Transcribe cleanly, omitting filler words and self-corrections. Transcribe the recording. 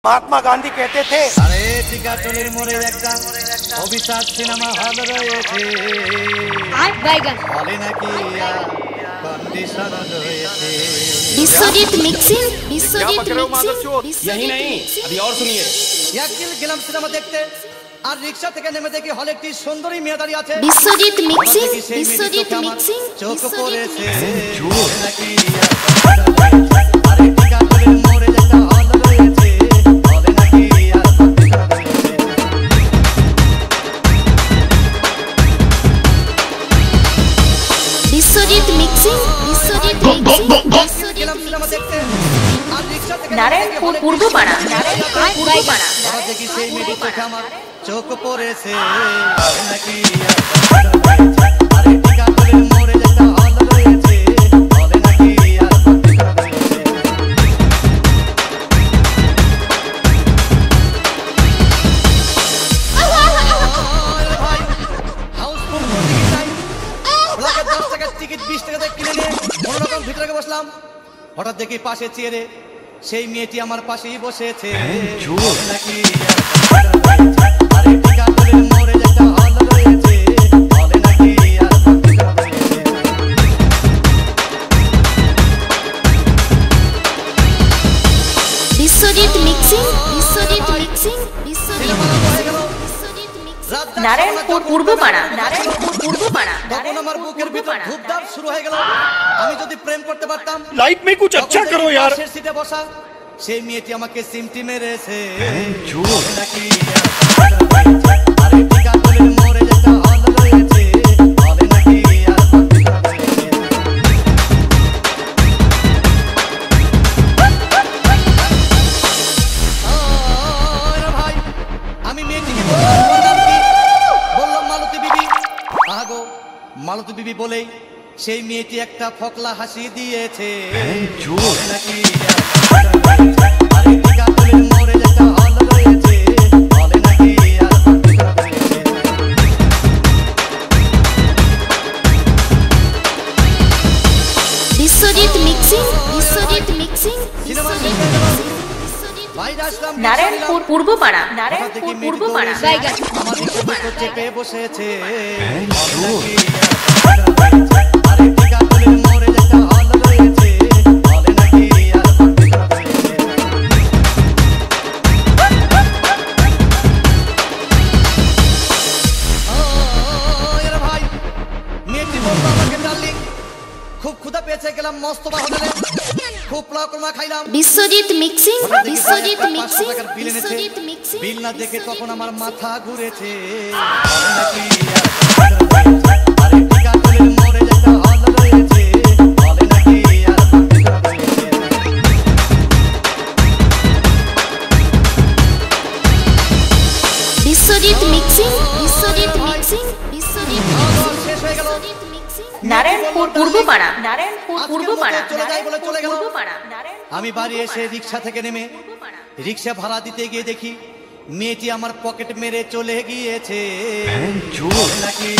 महात्मा गांधी कहते थे अरे টিকাটুলির মোড়ে একটা অভিশাপ সিনেমা হল রয়েছে আর বাইগান বলে নাকি কন্ডিশন রয়েছে বিশ্বজিৎ মিক্সিং বিশ্বজিৎ মিক্সিং यही नहीं अभी और सुनिए একদিন গেলাম সিনেমা দেখতে আর রিকশা থেকে নেমে দেখি হলে একটি সুন্দরী মেয়ে দাঁড়িয়ে আছে বিশ্বজিৎ মিক্সিং বিশ্বজিৎ মিক্সিং চোখ পড়েছে झूठ নাকি আরে টিকাটুলির মোড়ে একটা হল রয়েছে বলে নাকি বিশ্বজিৎ মিক্সিং বিশ্বজিৎ মিক্সিং গেলাম সিনেমা দেখতে আর রিকশা থেকে নারায়ণপুর পূর্বপাড়া নারায়ণপুর পূর্বপাড়া হঠাৎ দেখি সেই মেয়েটি চোখে আমার চোখ পড়েছে নাকি আরে টিকাটুলির মোড়ে একটা হল রয়েছে বলে নাকি ভাই হাউসফুল টিকিট নাই ব্লকে 10 টাকা টিকিট 20 টাকা দিয়ে কিনে নিয়ে কোনোরকম ভিতরে বসলাম হঠাৎ দেখি পাশে চেয়ারে সেই মেয়েটি আমার পাশেই বসেছে নাকি আরে টিকাটুলির মোড়ে একটা হল রয়েছে বলে নাকি বিশ্বজিৎ মিক্সিং বিশ্বজিৎ মিক্সিং বিশ্বজিৎ হয়ে গেল রাত নারায়ণপুর পূর্বপাড়া নারায়ণপুর পূর্বপাড়া তখন আমার বুকের ভিতর ধূপধাপ শুরু হয়ে গেল আমি যদি প্রেম করতে পারতাম लाइफ में कुछ अच्छा करो यार পাশের সিটে বসা সেই মেয়েটি আমাকে সিমটি মেরেছে নাকি আরে টিকাটুলির মোড়ে একটা হল রয়েছে বলে নাকি ভাই আমি মেয়েটিকে বললাম মালতী বিবি আগো মালতী বিবি বলেই সেই মেয়েটি একটা ফকলা হাসি দিয়েছে নাকি আরে টিকাটুলির মোড়ে একটা হল রয়েছে বলে নাকি Biswajit mixing Biswajit mixing cinema Biswajit দেখতে গেলাম। বিশ্বজিৎ বাইরে আসলাম নারায়ণপুর পূর্বপাড়া হঠাৎ নারায়ণপুর দেখি মেয়েটি পূর্বপাড়া দৌড়ে জায়গা এসে আমার দিকে দুটো চেপে বসেছে নাকি আরে টিকাটুলির মোড়ে একটা হল রয়েছে বলে নাকি ভাই মেয়েটি বলতো আমাকে ডার্লিং খুব ক্ষুধা পেয়েছে গেলাম মস্তবা হোটেলে খুব পোলাও কোরমা খাইলাম বিশ্বজিৎ মিক্সিং হঠাৎ দেখি বিশ্বজিৎ বাইরে একটা 500 মিক্সিং টাকার বিল এনেছে। বিশ্বজিৎ মিক্সিং বিল না দেখে তখন আমার মাথা ঘুরেছে নাকি আরে টিকাটুলির মোড়ে একটা হল রয়েছে বলে নাকি বিশ্বজিৎ মিক্সিং বিশ্বজিৎ মিক্সিং বিশ্বজিৎ খাওয়া শেষ হয়ে গেল মিক্সিং নারায়ণপুর পূর্বপাড়া নারায়ণপুর আজকের পূর্বপাড়া মতো চলে যাই বলে চলে গেল। পূর্বপাড়া নারায়ণপুর আমি বাড়ি এসে রিক্সা থেকে নেমে পূর্বপাড়া রিক্সা ভাড়া দিতে গিয়ে দেখি মেয়েটি আমার পকেট মেরে চলে গিয়েছে নাকি